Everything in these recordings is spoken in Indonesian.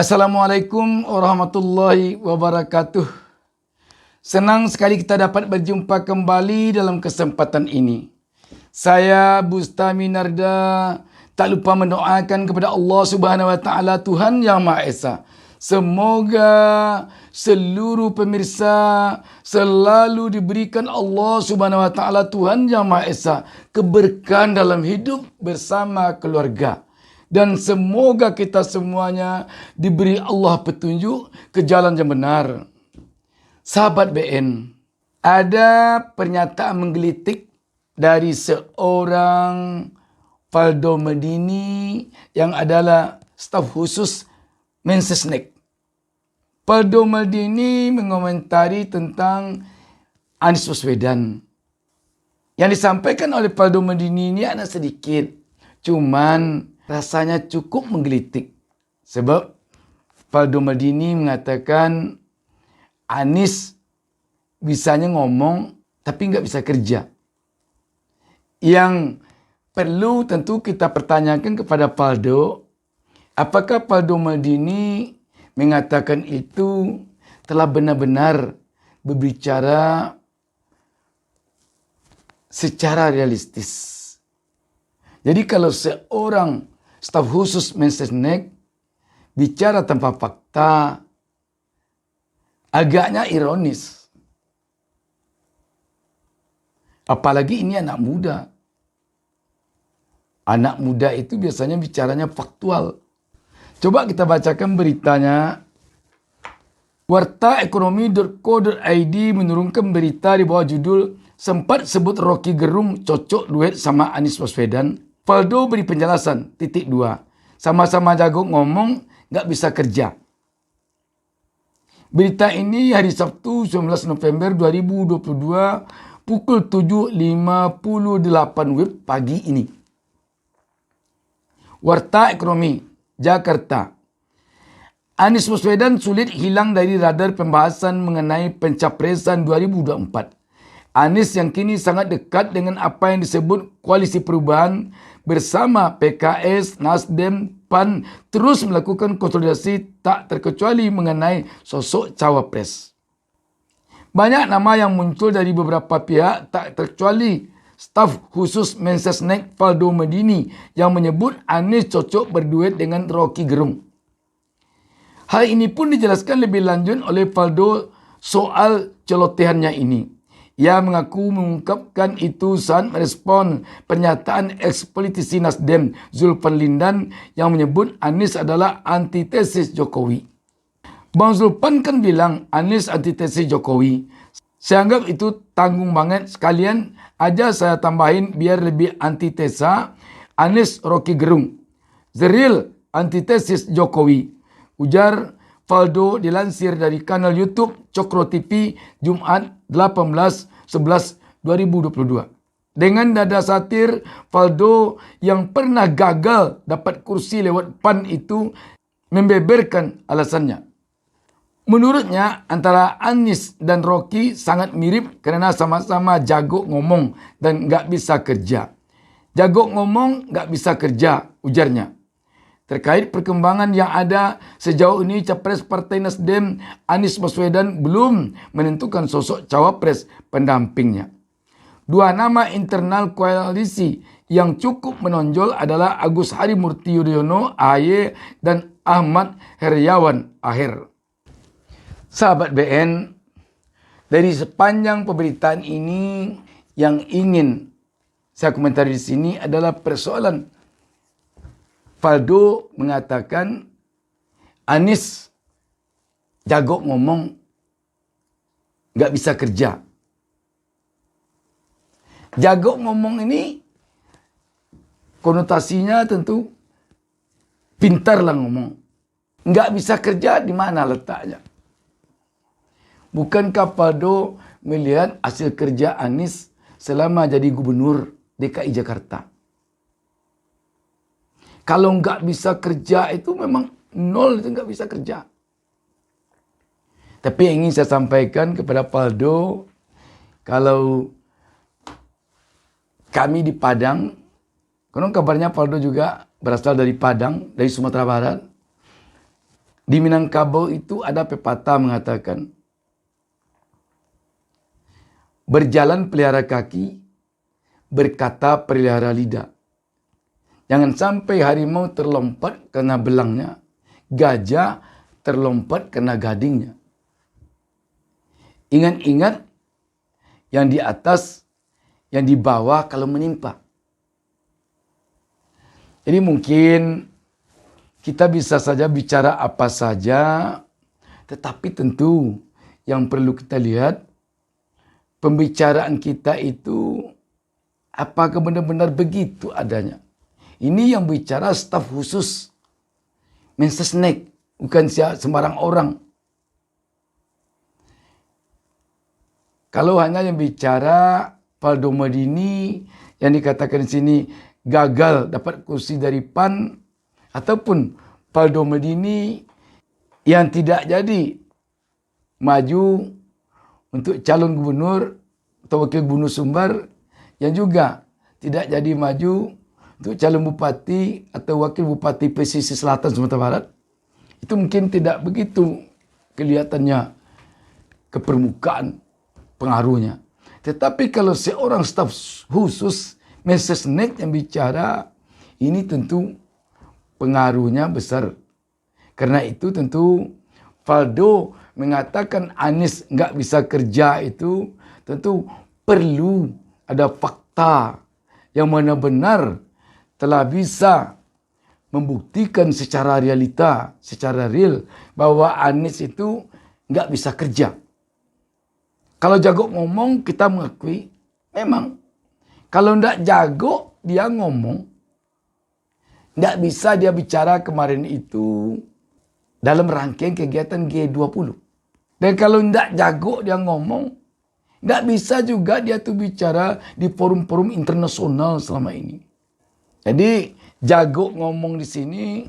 Assalamualaikum warahmatullahi wabarakatuh. Senang sekali kita dapat berjumpa kembali dalam kesempatan ini. Saya Bustami Narda tak lupa mendoakan kepada Allah Subhanahu wa taala, Tuhan Yang Maha Esa. Semoga seluruh pemirsa selalu diberikan Allah Subhanahu wa taala, Tuhan Yang Maha Esa, keberkahan dalam hidup bersama keluarga. Dan semoga kita semuanya diberi Allah petunjuk ke jalan yang benar. Sahabat BN, ada pernyataan menggelitik dari seorang Faldo Maldini yang adalah staf khusus Mensesnek. Faldo Maldini mengomentari tentang Anies Baswedan. Yang disampaikan oleh Faldo Maldini ini anak sedikit, cuman rasanya cukup menggelitik. Sebab Faldo Maldini mengatakan Anies bisanya ngomong tapi nggak bisa kerja. Yang perlu tentu kita pertanyakan kepada Faldo, apakah Faldo Maldini mengatakan itu telah benar-benar berbicara secara realistis. Jadi kalau seorang staf khusus Mensesnek bicara tanpa fakta, agaknya ironis. Apalagi ini anak muda. Anak muda itu biasanya bicaranya faktual. Coba kita bacakan beritanya. Wartaekonomi.co.id menurunkan berita di bawah judul "Sempat sebut Rocky Gerung cocok duet sama Anies Baswedan. Faldo beri penjelasan, .. Sama-sama jago ngomong, gak bisa kerja." Berita ini hari Sabtu 19 November 2022 pukul 7.58 WIB pagi ini. Warta Ekonomi, Jakarta. Anies Baswedan sulit hilang dari radar pembahasan mengenai pencapresan 2024. Anies yang kini sangat dekat dengan apa yang disebut koalisi perubahan bersama PKS, Nasdem, PAN terus melakukan konsolidasi tak terkecuali mengenai sosok cawapres. Banyak nama yang muncul dari beberapa pihak tak terkecuali staf khusus Mensesnek Faldo Maldini yang menyebut Anies cocok berduet dengan Rocky Gerung. Hal ini pun dijelaskan lebih lanjut oleh Faldo soal celotehannya ini. Ia mengaku mengungkapkan itu saat merespon pernyataan ex-politisi Nasdem Zulfan Lindan yang menyebut Anies adalah antitesis Jokowi. Bang Zulfan kan bilang Anies antitesis Jokowi. Saya anggap itu tanggung banget, sekalian aja saya tambahin biar lebih antitesa Anies Rocky Gerung. The real antitesis Jokowi, ujar Faldo dilansir dari kanal YouTube Cokro TV Jumat 18/11/2022. Dengan dada satir, Faldo yang pernah gagal dapat kursi lewat PAN itu membeberkan alasannya. Menurutnya antara Anies dan Rocky sangat mirip karena sama-sama jago ngomong dan gak bisa kerja. Jago ngomong gak bisa kerja, ujarnya. Terkait perkembangan yang ada sejauh ini, Capres Partai Nasdem Anies Baswedan belum menentukan sosok cawapres pendampingnya. Dua nama internal koalisi yang cukup menonjol adalah Agus Harimurti Yudhoyono (AHY) dan Ahmad Heriawan (AHER). Sahabat BN, dari sepanjang pemberitaan ini yang ingin saya komentari di sini adalah persoalan Faldo mengatakan Anies jago ngomong, gak bisa kerja. Jago ngomong ini konotasinya tentu pintar lah ngomong. Gak bisa kerja di mana letaknya? Bukankah Faldo melihat hasil kerja Anies selama jadi gubernur DKI Jakarta? Kalau nggak bisa kerja itu memang nol, itu nggak bisa kerja. Tapi yang ingin saya sampaikan kepada Faldo, kalau kami di Padang, konon kabarnya Faldo juga berasal dari Padang, dari Sumatera Barat. Di Minangkabau itu ada pepatah mengatakan, berjalan pelihara kaki, berkata pelihara lidah. Jangan sampai harimau terlompat karena belangnya, gajah terlompat karena gadingnya. Ingat-ingat yang di atas, yang di bawah kalau menimpa. Jadi mungkin kita bisa saja bicara apa saja, tetapi tentu yang perlu kita lihat, pembicaraan kita itu apakah benar-benar begitu adanya. Ini yang bicara staf khusus Mensesnek, bukan sembarang orang. Kalau hanya yang bicara Faldo Maldini yang dikatakan di sini gagal dapat kursi dari PAN, ataupun Faldo Maldini yang tidak jadi maju untuk calon gubernur atau wakil gubernur Sumbar, yang juga tidak jadi maju untuk calon bupati atau wakil bupati pesisir selatan Sumatera Barat, itu mungkin tidak begitu kelihatannya ke permukaan pengaruhnya. Tetapi kalau seorang staf khusus Mensesnek yang bicara, ini tentu pengaruhnya besar. Karena itu tentu Faldo mengatakan Anies nggak bisa kerja itu tentu perlu ada fakta yang mana benar telah bisa membuktikan secara realita, secara real bahwa Anies itu nggak bisa kerja. Kalau jago ngomong kita mengakui memang. Kalau nggak jago dia ngomong, nggak bisa dia bicara kemarin itu dalam rangkaian kegiatan G20. Dan kalau nggak jago dia ngomong, nggak bisa juga dia tuh bicara di forum-forum internasional selama ini. Jadi jago ngomong di sini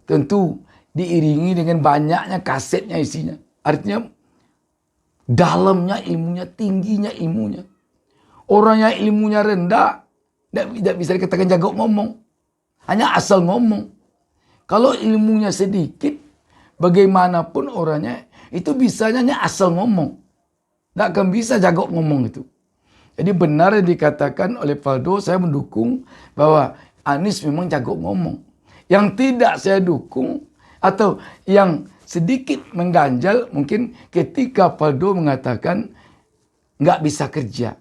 tentu diiringi dengan banyaknya kasetnya isinya. Artinya dalamnya ilmunya, tingginya ilmunya. Orang yang ilmunya rendah tidak bisa dikatakan jago ngomong. Hanya asal ngomong. Kalau ilmunya sedikit, bagaimanapun orangnya itu bisanya hanya asal ngomong. Tidak akan bisa jago ngomong itu. Jadi benar yang dikatakan oleh Faldo, saya mendukung bahwa Anies memang jago ngomong. Yang tidak saya dukung atau yang sedikit mengganjal mungkin ketika Faldo mengatakan nggak bisa kerja.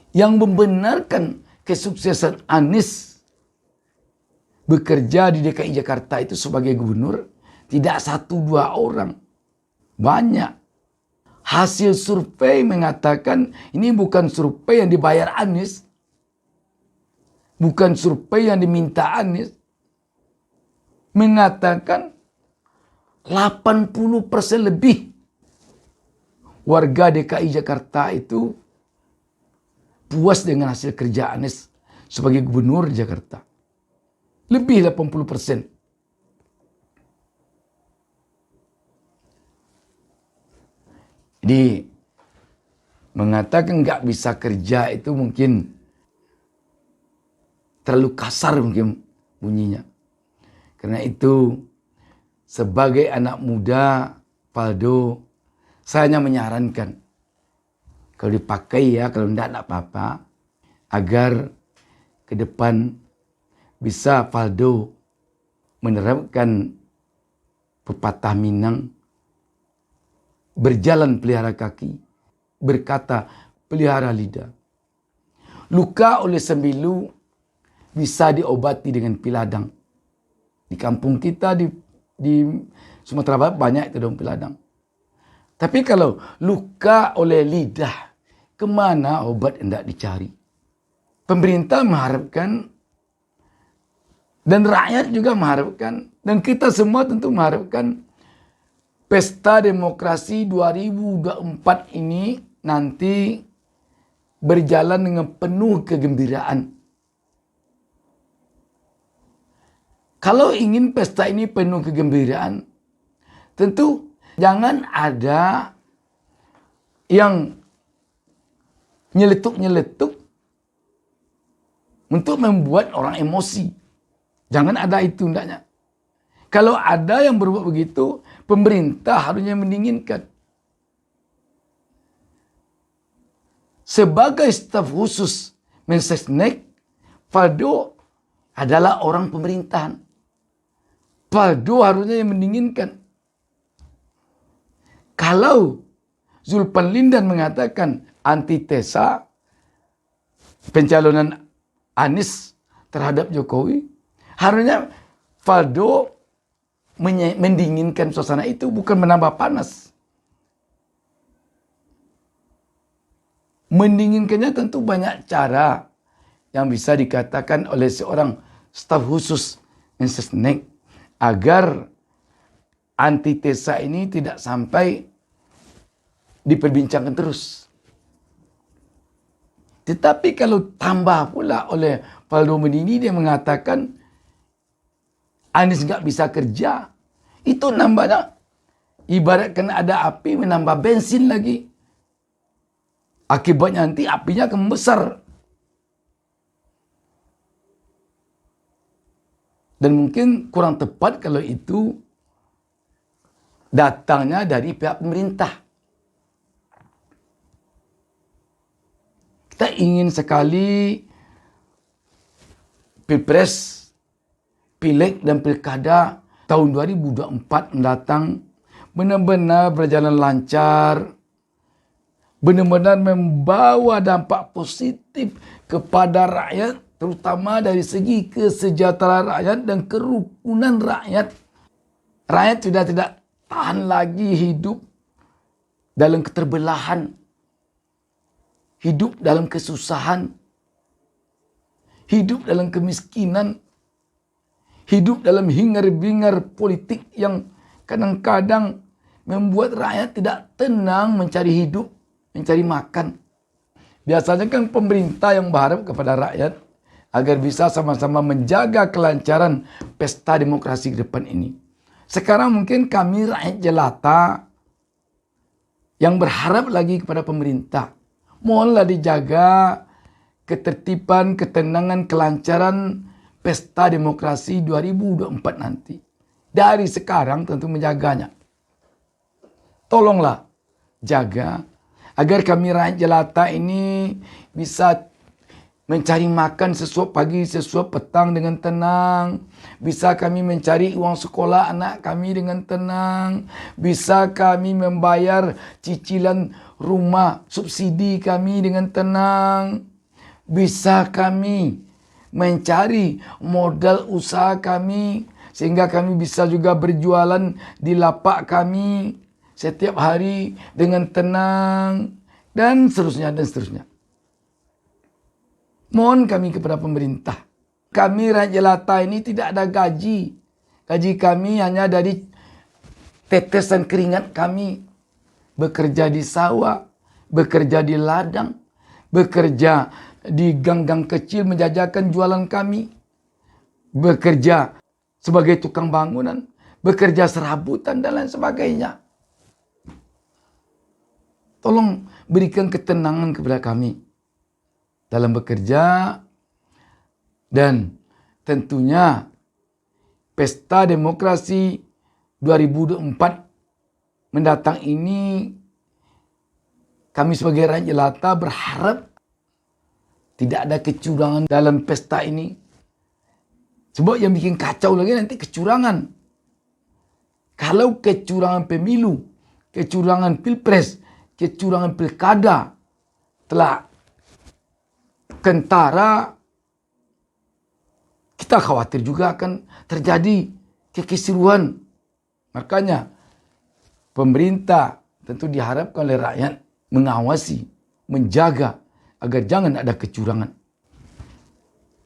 Yang membenarkan kesuksesan Anies bekerja di DKI Jakarta itu sebagai gubernur tidak 1-2 orang. Banyak. Hasil survei mengatakan ini bukan survei yang dibayar Anies. Bukan survei yang diminta Anies. Mengatakan 80% lebih warga DKI Jakarta itu puas dengan hasil kerja Anies sebagai gubernur Jakarta. Lebih 80%. Jadi mengatakan nggak bisa kerja itu mungkin terlalu kasar mungkin bunyinya. Karena itu sebagai anak muda Faldo, saya hanya menyarankan kalau dipakai ya, kalau tidak apa-apa, agar ke depan bisa Faldo menerapkan pepatah Minang, berjalan pelihara kaki, berkata pelihara lidah. Luka oleh sembilu bisa diobati dengan piladang. Di kampung kita di Sumatera Barat banyak itu daun piladang. Tapi kalau luka oleh lidah, kemana obat hendak dicari? Pemerintah mengharapkan dan rakyat juga mengharapkan dan kita semua tentu mengharapkan Pesta Demokrasi 2024 ini nanti berjalan dengan penuh kegembiraan. Kalau ingin pesta ini penuh kegembiraan, tentu jangan ada yang nyeletuk-nyeletuk untuk membuat orang emosi. Jangan ada itu hendaknya. Kalau ada yang berbuat begitu, pemerintah harusnya mendinginkan. Sebagai staf khusus Mensesnek, Faldo adalah orang pemerintahan. Faldo harusnya yang mendinginkan. Kalau Zulpan Lindan mengatakan antitesa pencalonan Anies terhadap Jokowi, harusnya Faldo mendinginkan suasana itu, bukan menambah panas. Mendinginkannya tentu banyak cara yang bisa dikatakan oleh seorang staf khusus Mensesnek agar antitesa ini tidak sampai diperbincangkan terus. Tetapi kalau tambah pula oleh Faldo Maldini, dia mengatakan Anies nggak bisa kerja, itu nambahnya ibaratkan ada api menambah bensin lagi. Akibatnya nanti apinya akan membesar. Dan mungkin kurang tepat kalau itu datangnya dari pihak pemerintah. Kita ingin sekali Pilpres, Pileg dan Pilkada tahun 2024 mendatang benar-benar berjalan lancar, benar-benar membawa dampak positif kepada rakyat, terutama dari segi kesejahteraan rakyat dan kerukunan rakyat. Rakyat sudah tidak tahan lagi hidup dalam keterbelahan, hidup dalam kesusahan, hidup dalam kemiskinan, hidup dalam hingar-bingar politik yang kadang-kadang membuat rakyat tidak tenang mencari hidup, mencari makan. Biasanya kan pemerintah yang berharap kepada rakyat agar bisa sama-sama menjaga kelancaran pesta demokrasi ke depan ini. Sekarang mungkin kami rakyat jelata yang berharap lagi kepada pemerintah. Mohonlah dijaga ketertiban, ketenangan, kelancaran pesta demokrasi 2024 nanti. Dari sekarang tentu menjaganya. Tolonglah jaga agar kami rakyat jelata ini bisa mencari makan sesuap pagi, sesuap petang dengan tenang. Bisa kami mencari uang sekolah anak kami dengan tenang. Bisa kami membayar cicilan rumah, subsidi kami dengan tenang. Bisa kami mencari modal usaha kami sehingga kami bisa juga berjualan di lapak kami setiap hari dengan tenang dan seterusnya dan seterusnya. Mohon kami kepada pemerintah. Kami rakyat jelata ini tidak ada gaji. Gaji kami hanya dari tetesan keringat kami. Bekerja di sawah, bekerja di ladang, bekerja di gang-gang kecil menjajakan jualan kami. Bekerja sebagai tukang bangunan, bekerja serabutan dan lain sebagainya. Tolong berikan ketenangan kepada kami dalam bekerja, dan tentunya pesta demokrasi 2024 mendatang ini kami sebagai rakyat jelata berharap tidak ada kecurangan dalam pesta ini. Sebab yang bikin kacau lagi nanti kecurangan. Kalau kecurangan pemilu, kecurangan pilpres, kecurangan pilkada telah kentara, kita khawatir juga akan terjadi kekisruhan. Makanya pemerintah tentu diharapkan oleh rakyat mengawasi, menjaga agar jangan ada kecurangan.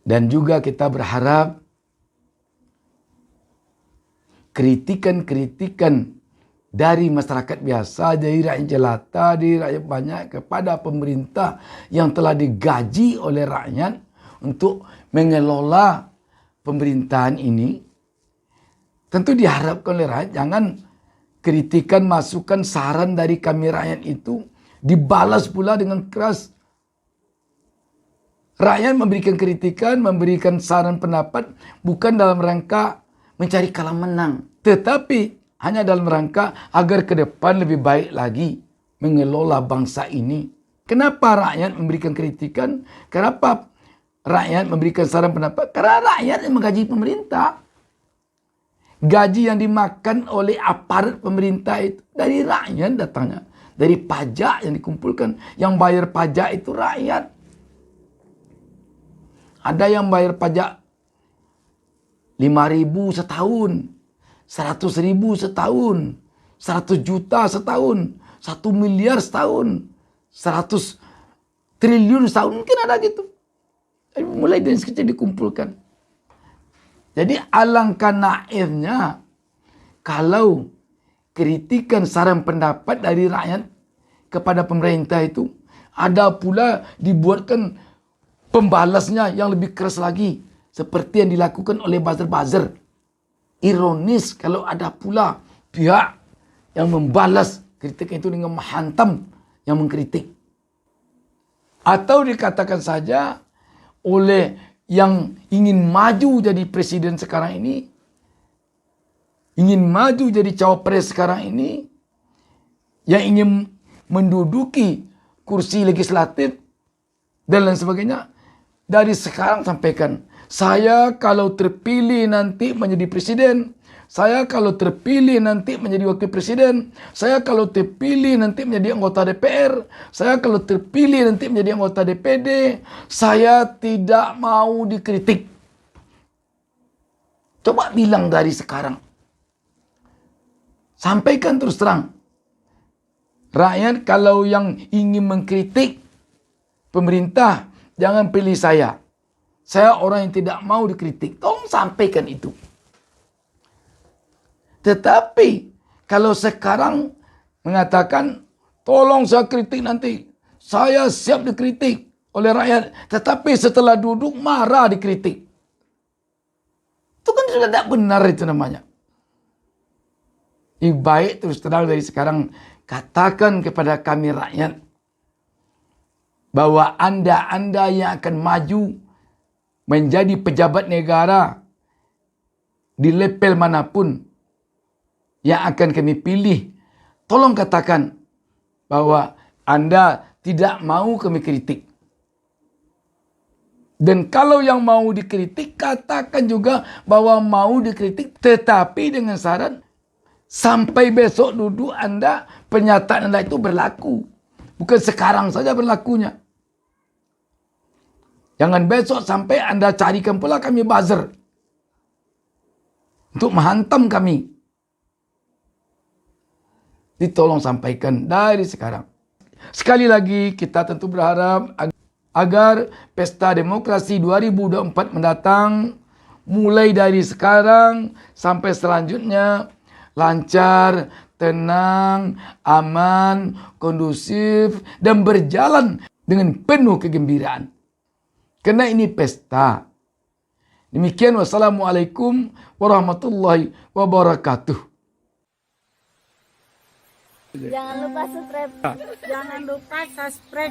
Dan juga kita berharap kritikan-kritikan dari masyarakat biasa, dari rakyat jelata, dari rakyat banyak kepada pemerintah yang telah digaji oleh rakyat untuk mengelola pemerintahan ini. Tentu diharapkan oleh rakyat jangan kritikan, masukan, saran dari kami rakyat itu dibalas pula dengan keras. Rakyat memberikan kritikan, memberikan saran pendapat bukan dalam rangka mencari kalah menang. Tetapi hanya dalam rangka agar ke depan lebih baik lagi mengelola bangsa ini. Kenapa rakyat memberikan kritikan? Kenapa rakyat memberikan saran pendapat? Karena rakyat yang menggaji pemerintah. Gaji yang dimakan oleh aparat pemerintah itu dari rakyat datangnya. Dari pajak yang dikumpulkan. Yang bayar pajak itu rakyat. Ada yang bayar pajak 5.000 setahun. 100.000 setahun. 100 juta setahun. 1 miliar setahun. 100 triliun setahun. Mungkin ada gitu. Mulai dari sekecil dikumpulkan. Jadi alangkah naifnya kalau kritikan saran pendapat dari rakyat kepada pemerintah itu ada pula dibuatkan pembalasnya yang lebih keras lagi. Seperti yang dilakukan oleh buzzer-buzzer. Ironis kalau ada pula pihak yang membalas kritikan itu dengan menghantam yang mengkritik. Atau dikatakan saja oleh yang ingin maju jadi presiden sekarang ini, ingin maju jadi cawapres sekarang ini, yang ingin menduduki kursi legislatif dan lain sebagainya, dari sekarang sampaikan, saya kalau terpilih nanti menjadi presiden, saya kalau terpilih nanti menjadi wakil presiden, saya kalau terpilih nanti menjadi anggota DPR, saya kalau terpilih nanti menjadi anggota DPD, saya tidak mau dikritik. Coba bilang dari sekarang. Sampaikan terus terang. Rakyat kalau yang ingin mengkritik pemerintah, jangan pilih saya. Saya orang yang tidak mau dikritik. Tolong sampaikan itu. Tetapi kalau sekarang mengatakan tolong saya kritik nanti. Saya siap dikritik oleh rakyat. Tetapi setelah duduk marah dikritik. Itu kan sudah tidak benar itu namanya. Baik terus terang dari sekarang katakan kepada kami rakyat. Bahwa anda yang akan maju menjadi pejabat negara di level manapun yang akan kami pilih, tolong katakan bahwa anda tidak mau kami kritik. Dan kalau yang mau dikritik, katakan juga bahwa mau dikritik, tetapi dengan syarat sampai besok duduk anda, pernyataan anda itu berlaku. Bukan sekarang saja berlakunya. Jangan besok sampai anda carikan pula kami buzzer untuk menghantam kami. Tolong sampaikan dari sekarang. Sekali lagi kita tentu berharap agar pesta demokrasi 2024 mendatang mulai dari sekarang sampai selanjutnya lancar, tenang, aman, kondusif dan berjalan dengan penuh kegembiraan. Karena ini pesta. Demikian, wassalamualaikum warahmatullahi wabarakatuh. Jangan lupa subscribe.